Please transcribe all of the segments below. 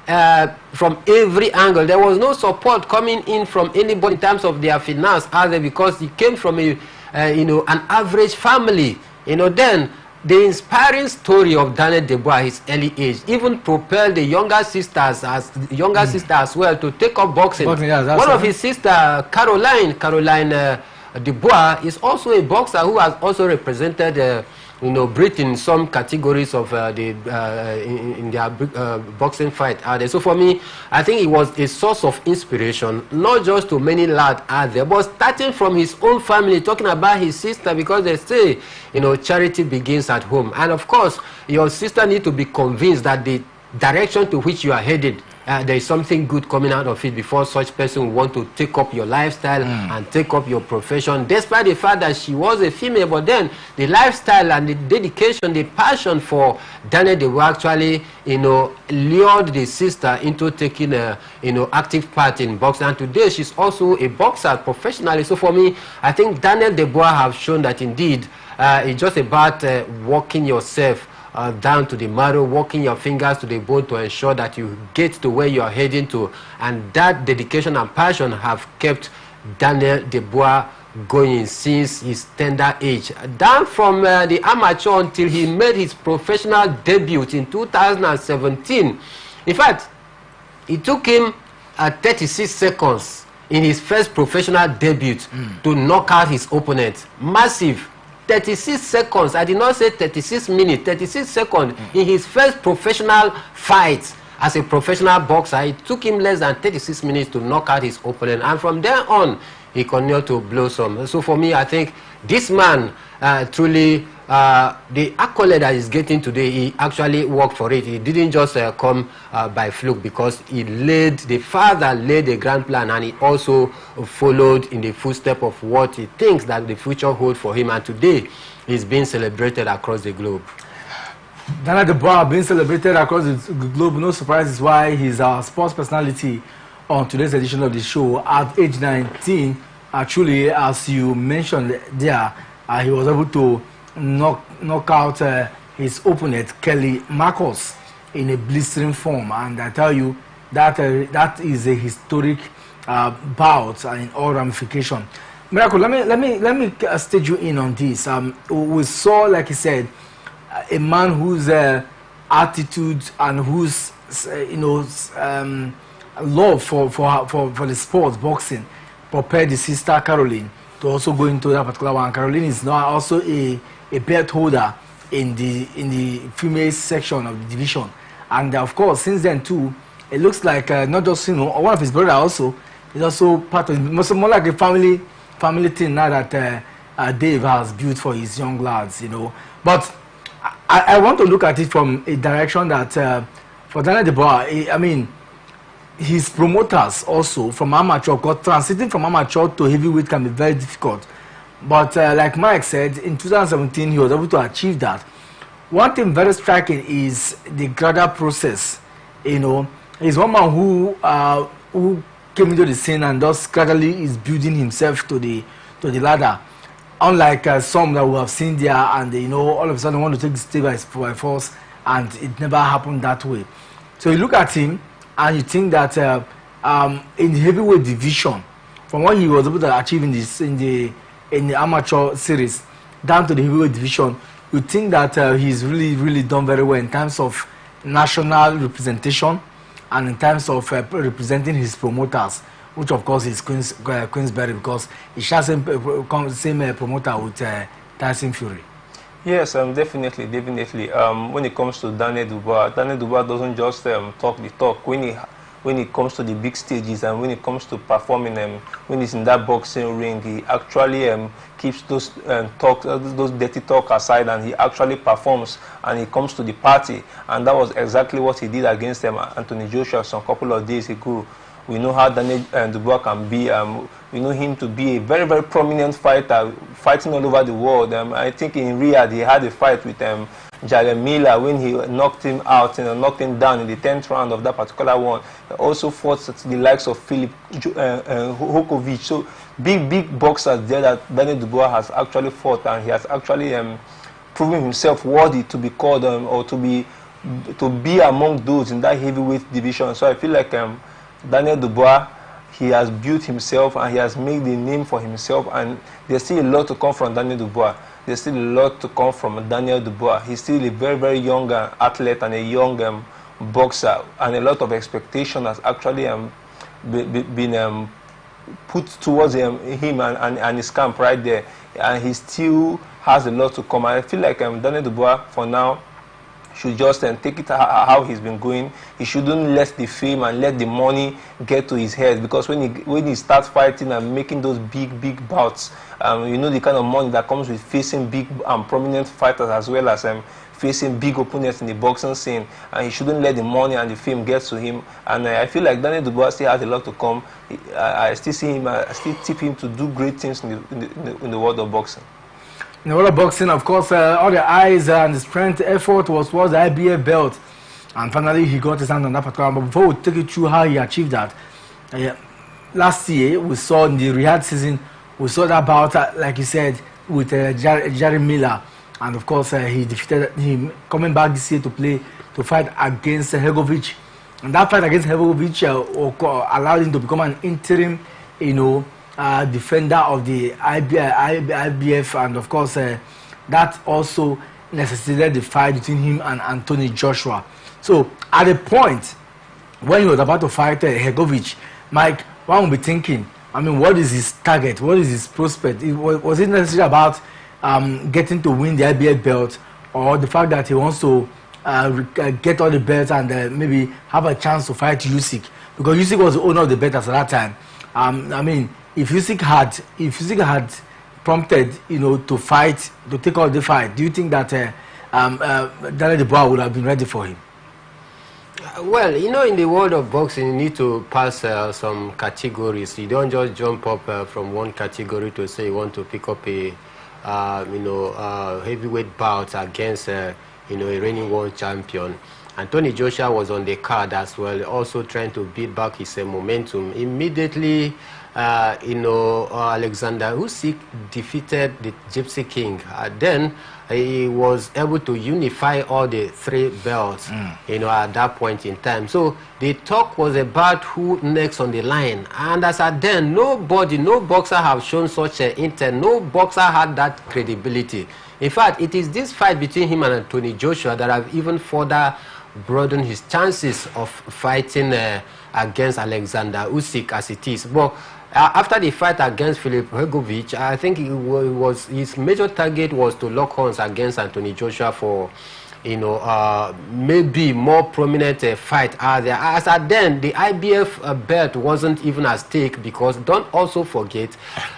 from every angle. There was no support coming in from anybody in terms of their finance either, because he came from a an average family. Then the inspiring story of Daniel Dubois at his early age even propelled the younger sisters as well to take up boxing. One of his sister, Caroline Dubois, is also a boxer who has also represented Britain in some categories of in their boxing fight out there. So for me, I think it was a source of inspiration, not just to many lads out there, but starting from his own family, talking about his sister, because they say, charity begins at home. And of course, your sister needs to be convinced that the direction to which you are headed, there is something good coming out of it before such person will want to take up your lifestyle and take up your profession, despite the fact that she was a female. But then the lifestyle and the dedication, the passion for Daniel Dubois actually, lured the sister into taking a, active part in boxing. And today she's also a boxer professionally. So for me, I think Daniel Dubois have shown that indeed it's just about working yourself down to the marrow, working your fingers to the bone to ensure that you get to where you are heading to. And that dedication and passion have kept Daniel Dubois going since his tender age. Down from the amateur until he made his professional debut in 2017. In fact, it took him 36 seconds in his first professional debut to knock out his opponent. Massive. 36 seconds. I did not say 36 minutes. 36 seconds in his first professional fight as a professional boxer. It took him less than 36 minutes to knock out his opponent, and from there on he continued to blossom. So for me, I think this man truly, the accolade that he's getting today, he actually worked for it. He didn't just come by fluke, because the father laid a grand plan, and he also followed in the footsteps of what he thinks that the future holds for him. And today, he's being celebrated across the globe. Daniel Dubois being celebrated across the globe. No surprises why he's our sports personality on today's edition of the show. At age 19, actually, as you mentioned there, he was able to knock out his opponent, Kelly Marcus, in a blistering form. And I tell you, that is a historic bout in all ramification. Miracle, let me stage you in on this. We saw, like he said, a man whose attitude and whose love for the sport, boxing, prepared the sister Caroline to also go into that particular one. Caroline is now also a belt holder in the female section of the division. And of course, since then too, it looks like not just one of his brothers also is also part of it. More like a family thing now that Dave has built for his young lads, But I want to look at it from a direction that for Daniel Dubois, I mean, his promoters also from amateur, because transiting from amateur to heavyweight can be very difficult. But like Mike said, in 2017 he was able to achieve that. One thing very striking is the gradual process. He's one man who came into the scene and just gradually is building himself to the ladder. Unlike some that we have seen there, and all of a sudden want to take the stage by force, and it never happened that way. So you look at him and you think that in the heavyweight division, from what he was able to achieve in the amateur series down to the heavyweight division, you think that he's really done very well in terms of national representation and in terms of representing his promoters, which of course is Queensberry, because he shares the same promoter with Tyson Fury. Yes, definitely. When it comes to Daniel Dubois doesn't just talk the talk. When it comes to the big stages and when it comes to performing, when he's in that boxing ring, he actually keeps those those dirty talk aside, and he actually performs, and he comes to the party. And that was exactly what he did against Anthony Joshua some couple of days ago. We know how Daniel Dubois can be. We know him to be a very, very prominent fighter, fighting all over the world. I think in Riyadh he had a fight with Jalen Miller when he knocked him out and knocked him down in the 10th round of that particular one. He also fought the likes of Filip Hokovic. So big boxers there that Daniel Dubois has actually fought, and he has actually proven himself worthy to be called or to be to be among those in that heavyweight division. So I feel like Daniel Dubois, he has built himself and he has made a name for himself, and there's still a lot to come from Daniel Dubois. There's still a lot to come from Daniel Dubois. He's still a very, very young athlete and a young boxer, and a lot of expectation has actually been put towards him and his camp right there, and he still has a lot to come. And I feel like Daniel Dubois, for now, should just take it how he's been going. He shouldn't let the fame and let the money get to his head, because when he starts fighting and making those big bouts, you know the kind of money that comes with facing big and prominent fighters, as well as facing big opponents in the boxing scene, and he shouldn't let the money and the fame get to him. And I feel like Daniel Dubois still has a lot to come. I still see him, I still tip him to do great things in the world of boxing. In the world of boxing, of course, all the eyes and the strength, effort was towards the IBF belt. And finally, he got his hand on that particular. But before we take you through how he achieved that, last year, we saw in the Riyadh season, we saw that bout, like you said, with Jerry Miller. And of course, he defeated him, coming back this year to fight against Hegovic. And that fight against Hegovic allowed him to become an interim, defender of the IBF, and of course that also necessitated the fight between him and Anthony Joshua. So at the point when he was about to fight Hegovic, Mike, one will be thinking, I mean, what is his target? What is his prospect? Was it necessarily about getting to win the IBF belt, or the fact that he wants to get all the belts and maybe have a chance to fight Usyk? Because Usyk was the owner of the belt at that time. I mean, if Usyk had prompted, to fight, to take out the fight, do you think that Daniel Dubois would have been ready for him? Well, in the world of boxing, you need to pass some categories. You don't just jump up from one category to say you want to pick up a, heavyweight bout against, a reigning world champion. Anthony Joshua was on the card as well, also trying to beat back his momentum. Immediately, Alexander Usyk defeated the Gypsy King. Then he was able to unify all the three belts, at that point in time. So the talk was about who next on the line. And as at then, no boxer have shown such an intent. No boxer had that credibility. In fact, it is this fight between him and Anthony Joshua that have even further broadened his chances of fighting against Alexander Usyk as it is. But after the fight against Filip Hrgovic, I think his major target was to lock horns against Anthony Joshua for, maybe more prominent fight out there. As at then, the IBF belt wasn't even at stake, because don't also forget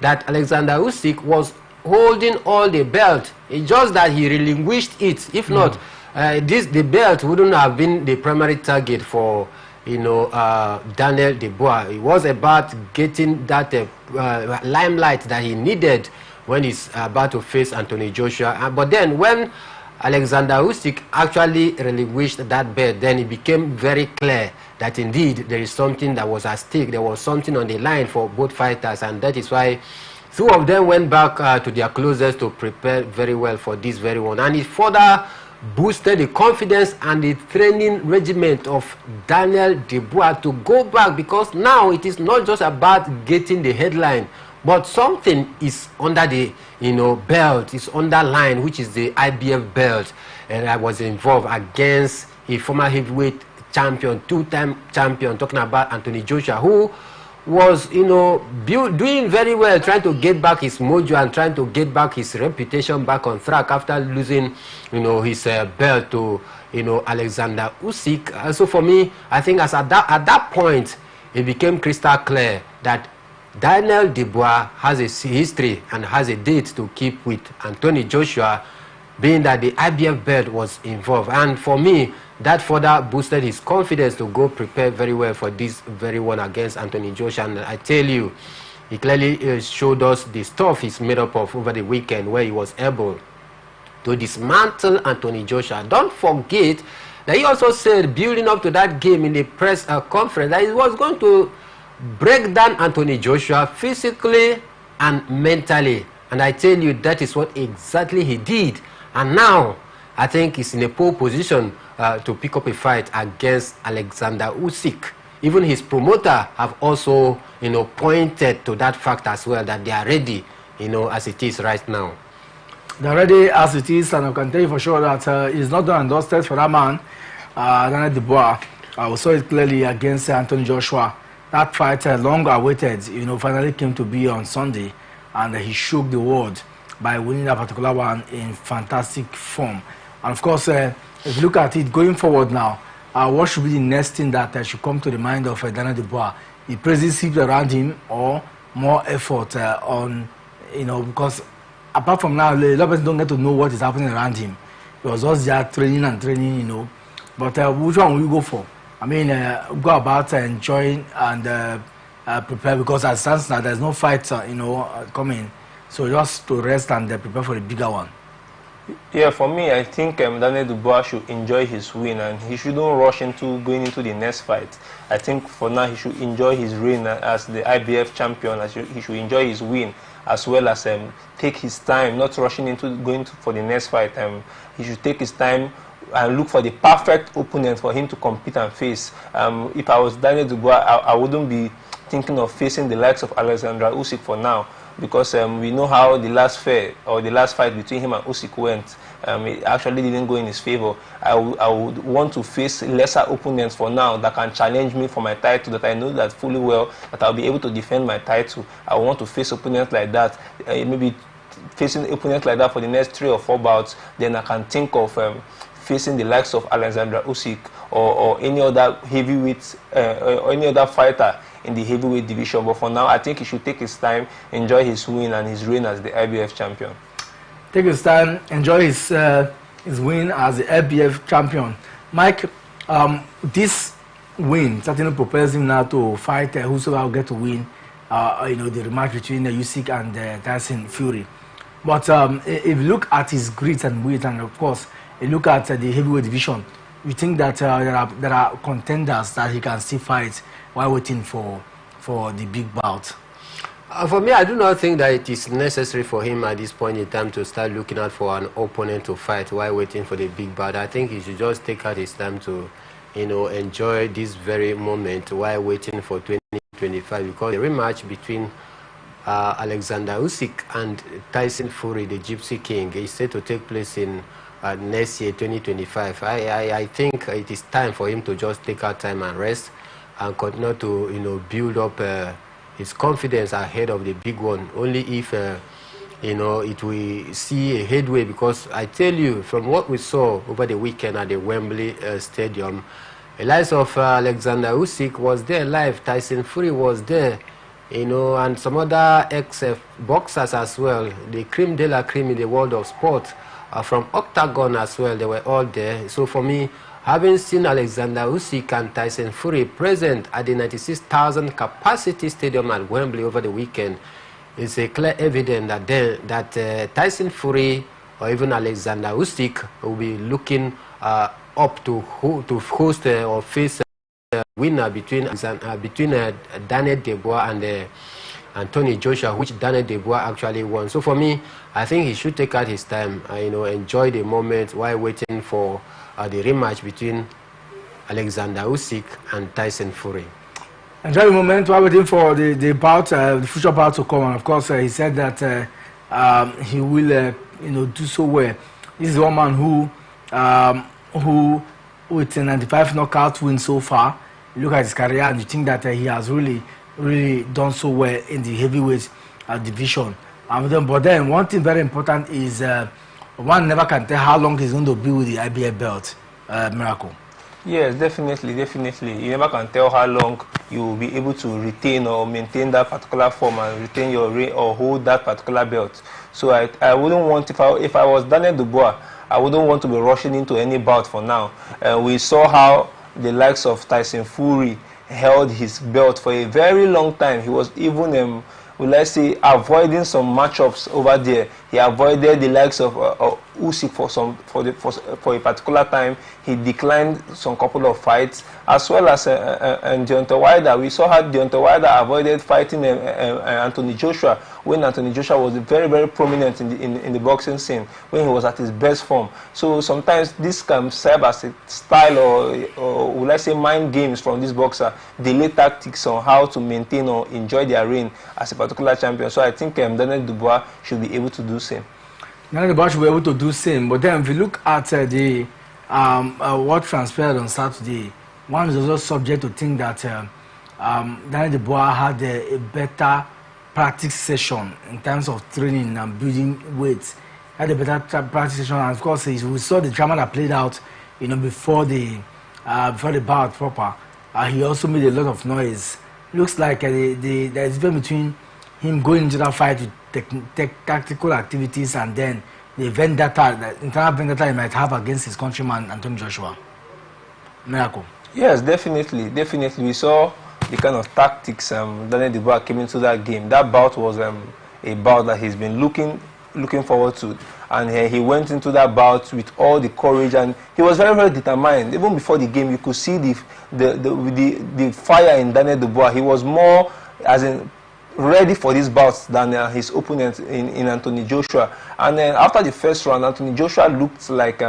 that Alexander Usyk was holding all the belt. It's just that he relinquished it. If not, the belt wouldn't have been the primary target for Daniel Dubois. It was about getting that limelight that he needed when he's about to face Anthony Joshua. But then when Alexander Usyk actually relinquished that belt, then it became very clear that indeed there is something that was at stake. There was something on the line for both fighters, and that is why two of them went back to their closest to prepare very well for this very one. And it further boosted the confidence and the training regiment of Daniel Dubois to go back, because now it is not just about getting the headline, but something is under the belt, it's underlined, which is the IBF belt, and I was involved against a former heavyweight champion, two-time champion, talking about Anthony Joshua, who was doing very well, trying to get back his mojo and trying to get back his reputation back on track after losing his belt to Alexander Usyk. So for me, I think at that point it became crystal clear that Daniel Dubois has a history and has a date to keep with Anthony Joshua, being that the IBF belt was involved. And for me, that further boosted his confidence to go prepare very well for this very one against Anthony Joshua. And I tell you, he clearly showed us the stuff he's made up of over the weekend, where he was able to dismantle Anthony Joshua. Don't forget that he also said, building up to that game in the press conference, that he was going to break down Anthony Joshua physically and mentally. And I tell you, that is what exactly he did. And now, I think he's in a pole position to pick up a fight against Alexander Usyk. Even his promoter have also, pointed to that fact as well, that they are ready, as it is right now. They're ready as it is, and I can tell you for sure that it's not done and dusted for that man, Daniel Dubois. We saw it clearly against Anthony Joshua. That fight, long awaited, finally came to be on Sunday, and he shook the world by winning that particular one in fantastic form. And of course, if you look at it going forward now, what should be the next thing that should come to the mind of Daniel Dubois? The praises heaped around him, or more effort on, because apart from now, a lot of people don't get to know what is happening around him. He was just there training, But which one will you go for? I mean, go about enjoying and prepare, because as it stands now, there's no fight, coming. So just to rest and prepare for the bigger one. Yeah, for me, I think Daniel Dubois should enjoy his win, and he shouldn't rush into going into the next fight. I think for now he should enjoy his reign as the IBF champion. He should enjoy his win, as well as take his time, not rushing into going for the next fight. He should take his time and look for the perfect opponent for him to compete and face. If I was Daniel Dubois, I wouldn't be thinking of facing the likes of Alexander Usyk for now, because we know how the last fight between him and Usyk went. It actually didn't go in his favor. I would want to face lesser opponents for now that can challenge me for my title, that I know that fully well that I'll be able to defend my title. I want to face opponents like that, maybe facing opponents like that for the next 3 or 4 bouts. Then I can think of facing the likes of Alexander Usyk or any other heavyweight or any other fighter in the heavyweight division. But for now, I think he should take his time, enjoy his win and his reign as the IBF champion. Take his time, enjoy his win as the IBF champion. Mike, this win certainly propels him now to fight whosoever will get to win, the rematch between Usyk and Tyson Fury. But if you look at his grit and wit, and of course, you look at the heavyweight division, you think that there are contenders that he can still fight while waiting for the big bout? For me, I do not think that it is necessary for him at this point in time to start looking out for an opponent to fight while waiting for the big bout. I think he should just take out his time to, enjoy this very moment while waiting for 2025, because the rematch between Alexander Usyk and Tyson Fury, the Gypsy King, is set to take place in next year, 2025. I think it is time for him to just take out time and rest and continue to, build up his confidence ahead of the big one. Only if, it will see a headway, because I tell you, from what we saw over the weekend at the Wembley Stadium, the likes of Alexander Usyk was there live, Tyson Fury was there, and some other ex-boxers as well, the cream de la cream in the world of sport, from Octagon as well, they were all there. So for me, having seen Alexander Usyk and Tyson Fury present at the 96,000 capacity stadium at Wembley over the weekend, it's a clear evidence that Tyson Fury or even Alexander Usyk will be looking up to host or face a winner between Daniel Dubois and Anthony Joshua, which Daniel Dubois actually won. So for me, I think he should take out his time, enjoy the moment while waiting for the rematch between Alexander Usyk and Tyson Fury. Enjoy the moment while waiting for the bout, the future bout to come. And of course, he said that he will, do so well. This is one man who with a 95 knockout win so far, you look at his career and you think that he has really done so well in the heavyweight division. But then one thing very important is one never can tell how long he's going to be with the IBF belt. Miracle. Yes, definitely. You never can tell how long you will be able to retain or maintain that particular form and retain your reign or hold that particular belt. So I wouldn't want, if I was Daniel Dubois, I wouldn't want to be rushing into any bout for now. We saw how the likes of Tyson Fury held his belt for a very long time. He was even, avoiding some matchups over there. He avoided the likes of Usyk for a particular time. He declined some couple of fights, as well as Deontay Wilder. We saw how Deontay Wilder avoided fighting Anthony Joshua when Anthony Joshua was very, very prominent in the boxing scene, when he was at his best form. So sometimes this can serve as a style or would I say mind games from this boxer, delay tactics on how to maintain or enjoy their reign as a particular champion. So I think Daniel Dubois should be able to do same. Daniel Dubois should be able to do same. But then if you look at what transpired on Saturday, one is also subject to think that Daniel Dubois had a better practice session in terms of training and building weight. Had a better practice session, and of course we saw the drama that played out, before the bout proper. He also made a lot of noise. Looks like there's a difference between him going into that fight with tactical activities and then the vendetta, the internal vendetta he might have against his countryman Anthony Joshua. Miracle. Yes, definitely. We saw the kind of tactics Daniel Dubois came into that game. That bout was a bout that he's been looking forward to, and he went into that bout with all the courage, and he was very, very determined. Even before the game, you could see the fire in Daniel Dubois. He was more as in ready for this bout than his opponent in Anthony Joshua. And then after the first round, Anthony Joshua looked like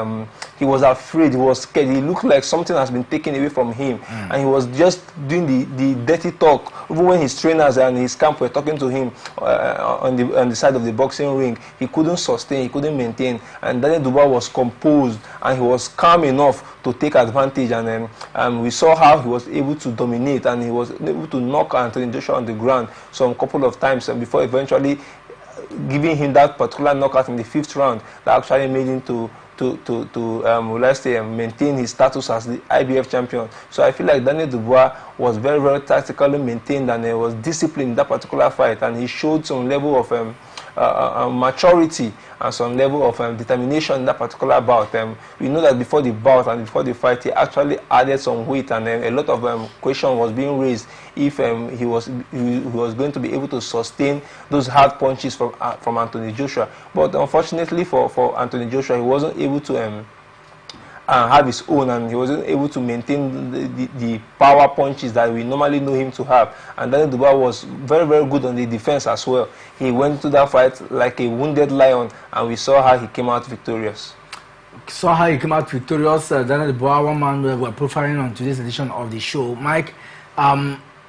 he was afraid, he was scared. He looked like something has been taken away from him, and he was just doing the dirty talk. Even when his trainers and his camp were talking to him on the side of the boxing ring, he couldn't sustain, he couldn't maintain. And Daniel Dubois was composed and he was calm enough to take advantage. And then we saw how he was able to dominate, and he was able to knock Anthony Joshua on the ground some couple of times before eventually giving him that particular knockout in the 5th round that actually made him to let's say maintain his status as the IBF champion. So I feel like Daniel Dubois was very, very tactically maintained, and he was disciplined in that particular fight, and he showed some level of maturity and some level of determination in that particular bout. We know that before the bout and before the fight, he actually added some weight, and a lot of question was being raised if he was going to be able to sustain those hard punches from Anthony Joshua. But unfortunately for Anthony Joshua, he wasn't able to have his own, and he wasn't able to maintain the power punches that we normally know him to have. And Daniel Dubois was very, very good on the defense as well. He went to that fight like a wounded lion, and we saw how he came out victorious. Daniel Dubois, one man we're profiling on today's edition of the show. Mike,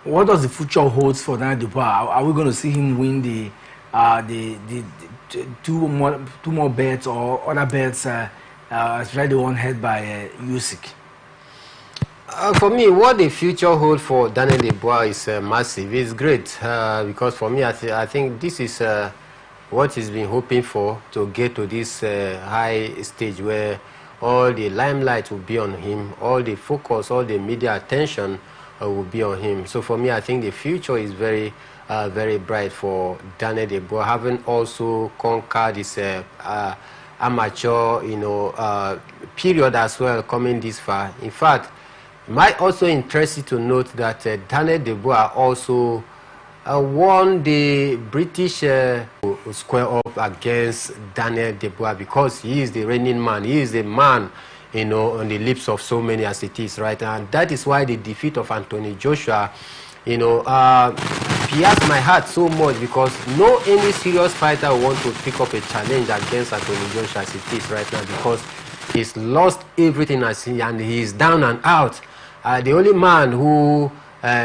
what does the future holds for Daniel Dubois? Are we going to see him win the two more bets or other bets? Especially the one held by Usyk? For me, what the future holds for Daniel Dubois is massive. It's great because for me, I think this is what he's been hoping for, to get to this high stage where all the limelight will be on him, all the focus, all the media attention will be on him. So for me, I think the future is very, very bright for Daniel Dubois, having also conquered this amateur, period as well, coming this far. In fact, it might also interest you to note that Daniel Dubois also won the British square up against Daniel Dubois, because he is the reigning man. He is the man, on the lips of so many as it is, right? And that is why the defeat of Anthony Joshua, pierced my heart so much, because no any serious fighter will want to pick up a challenge against Anthony Joshua as it is right now, because he's lost everything and he's down and out. The only man who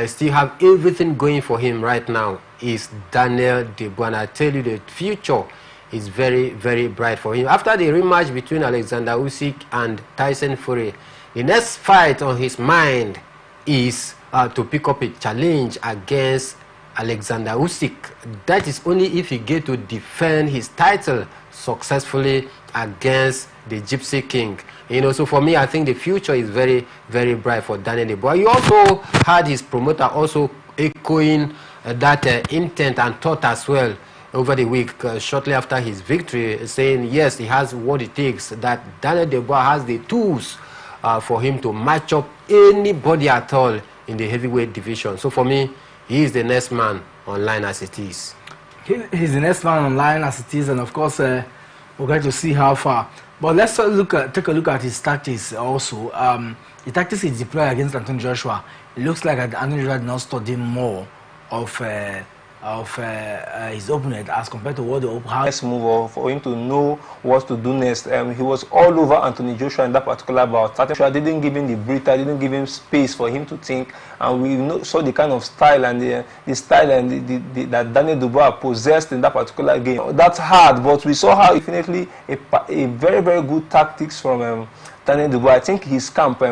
still have everything going for him right now is Daniel Dubois, and I tell you, the future is very, very bright for him. After the rematch between Alexander Usyk and Tyson Fury, the next fight on his mind is to pick up a challenge against Alexander Usyk. That is only if he get to defend his title successfully against the Gypsy King. So for me, I think the future is very, very bright for Daniel Dubois. He also had his promoter also echoing that intent and thought as well over the week, shortly after his victory, saying yes, he has what it takes, that Daniel Dubois has the tools for him to match up anybody at all in the heavyweight division. So for me, he is the next man online as it is. He's the next man online as it is, and of course, We're going to see how far. But let's take a look at his tactics also. The tactics he deployed against Anthony Joshua, it looks like Anthony Joshua did not study more of his opponent as compared to what the opponent. Next move for him to know what to do next. He was all over Anthony Joshua in that particular bout. Joshua didn't give him the breather, didn't give him space for him to think, and we saw the kind of style and the style and that Daniel Dubois possessed in that particular game. That's hard, but we saw how definitely a very, very good tactics from Daniel Dubois. I think his camp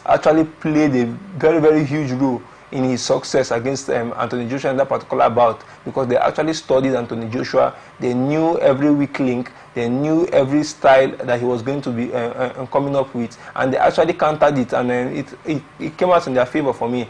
actually played a very, very huge role in his success against Anthony Joshua in that particular bout, because they actually studied Anthony Joshua. They knew every weak link, they knew every style that he was going to be coming up with, and they actually countered it, and it came out in their favor for me.